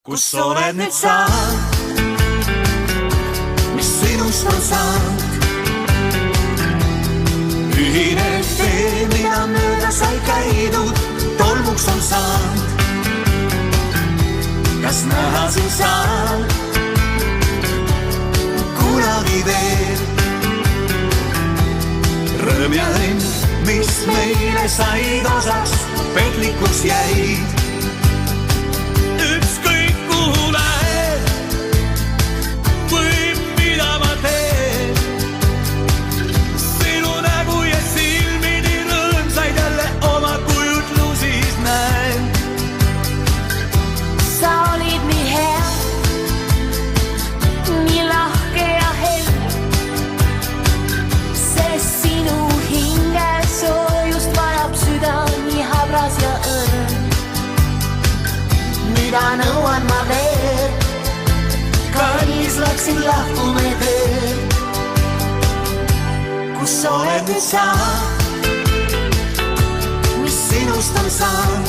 kus oled nüüd sa, mis sinust on saanud? Ühine tee, mida mööda sai käidud, tolmuks on saanud. Kas näha sind saan kunagi veel? Rõõm ja õnn, mis meile said osaks, petlikuks jäid. Ükskõik kuhu lähed või mida ma teen, sinu nägu ja silmini rõõmsaid jälle oma kujutlusis näen. Sa olid nii hea, nii lahke ja hell, sest sinu hinge soojust vajab süda nii habras ja õrn. Mida nõuan ma veel, kallis läksin lahkume teel. Kus oled nüüd sa, mis sinust on saanud?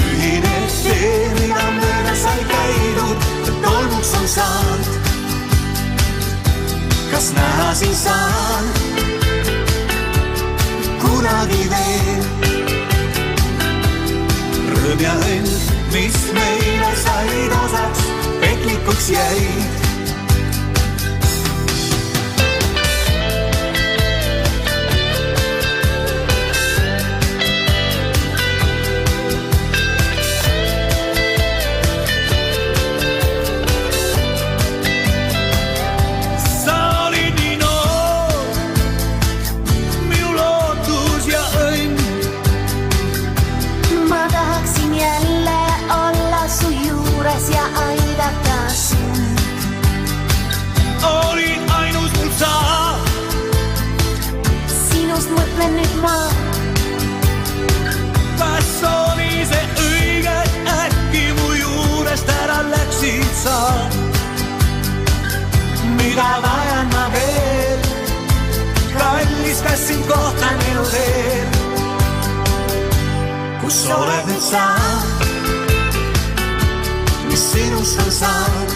Ühine tee, mida mööda sai käidud, tolmuks on saanud. Kas näha sind saan kunagi veel? Rõõm ja õnn, mis meile said osaks, petlikuks jäid. Sa olid nii noor, minu lootus ja õnn. Ma tahaksin jälle olla su juures ja aidata sind. Olid ainus mul sa, Sinust mõtlen nüüd ma, kas oli see õige, äkki mu juurest ära läksid sa? Mida vajan ma veel, kallis, kas sind kohtan elu teel? Kus oled nüüd sa, mis sinust on saanud?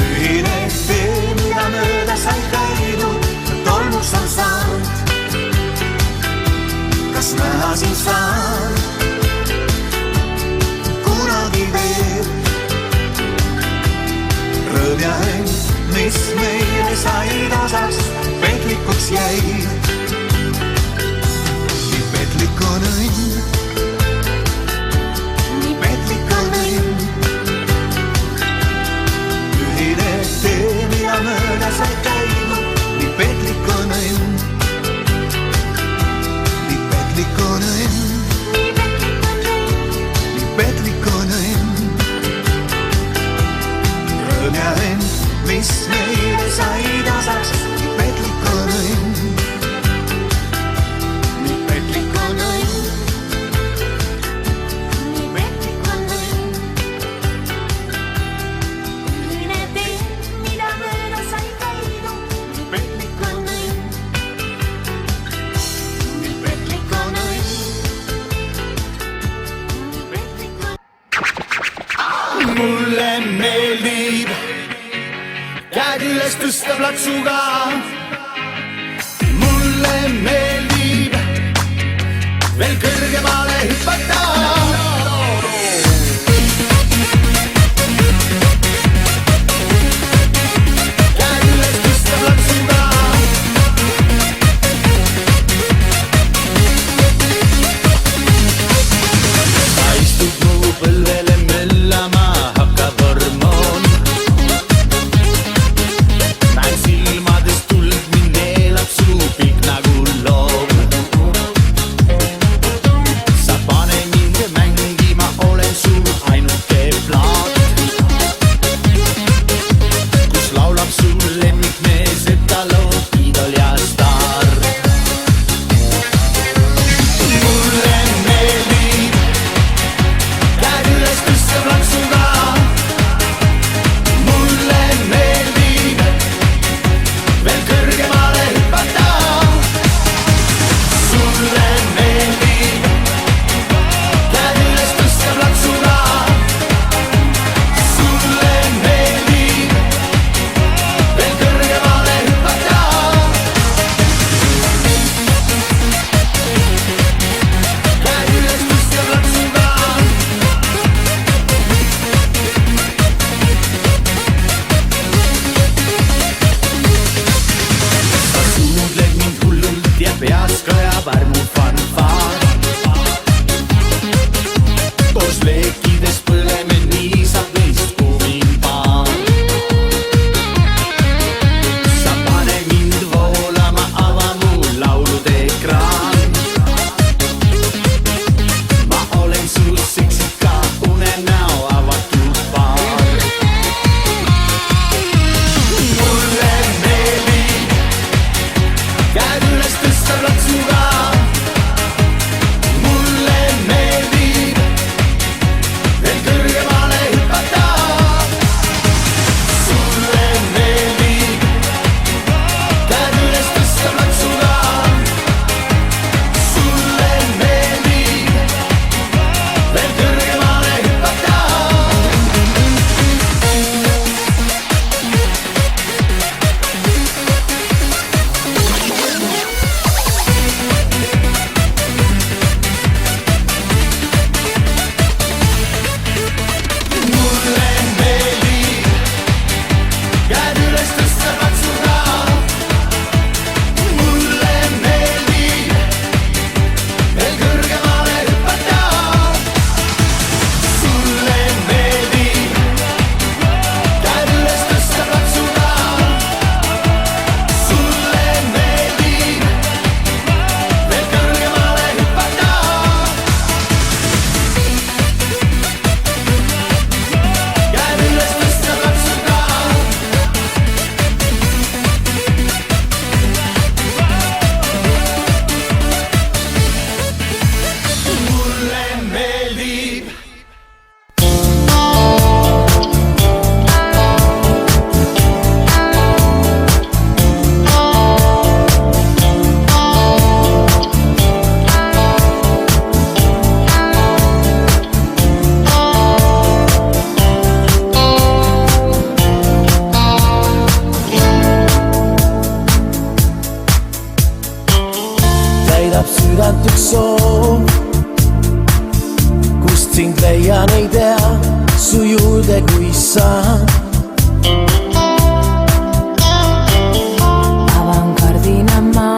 Ühine tee, mida mööda sai käidud, tolmuks on saanud. Kas näha sind saan kunagi veel? Rõõm ja õnn, mis meile said osaks, petlikuks jäid. Nii petlik on õnn, nii petlik on õnn. Ühine tee, mida mööda sai käidud, nii petlik on õnn. Nii petlik on õnn, nii petlik on õnn. Rõõm ja õnn, mis meile said osaks, nii petlik on õnn. Nii petlik on õnn, nii petlik on õnn. Ühine tee, mida mööda sai käidud, nii petlik on õnn. nii petlik on õnn. Nii petlik on Mulle meeldib käed üles tõsta plaksuga. Mulle meeldib veel kõrgemale hüpata. Käed üles tõsta plaksuga. Sa istud mu põlvele möllama, hakkab hormoon. Näen silmadest tuld, mind neelab suu pikk nagu loom. soov, kust sind leian ei tea, su juurde kui saan. Avan kardina ma,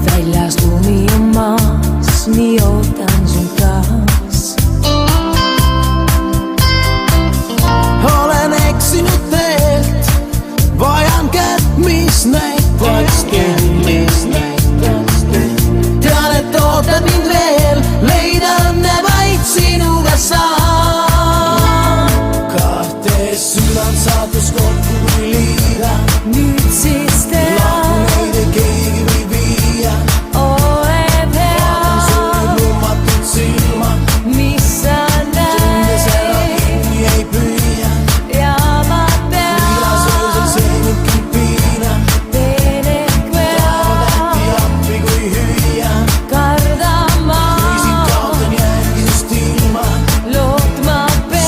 väljas lumi on maas, nii ootan sind taas. Olen eksinud teelt, vajan kätt, mis näitaks teed. Tean, et ootad mind veel, leida õnne vaid sinuga saan. Kahte südant saatus kokku kui liida, Nüüd siis tea, lahku neid ei keegi või viia. oled hea, Lummatud silma, mis sa tundes ära näed kinni ei püüa. ja ma Ilas öösel tean, seenibki piina, teen ehk tahavad äkki vea, appi kui hüüa. karda ma, Kui siit kaotan jäägi just ilma, lootma pean.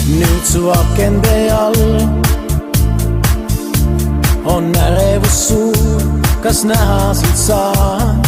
nüüd su akende all on ärevus suur, kas näha siit saan?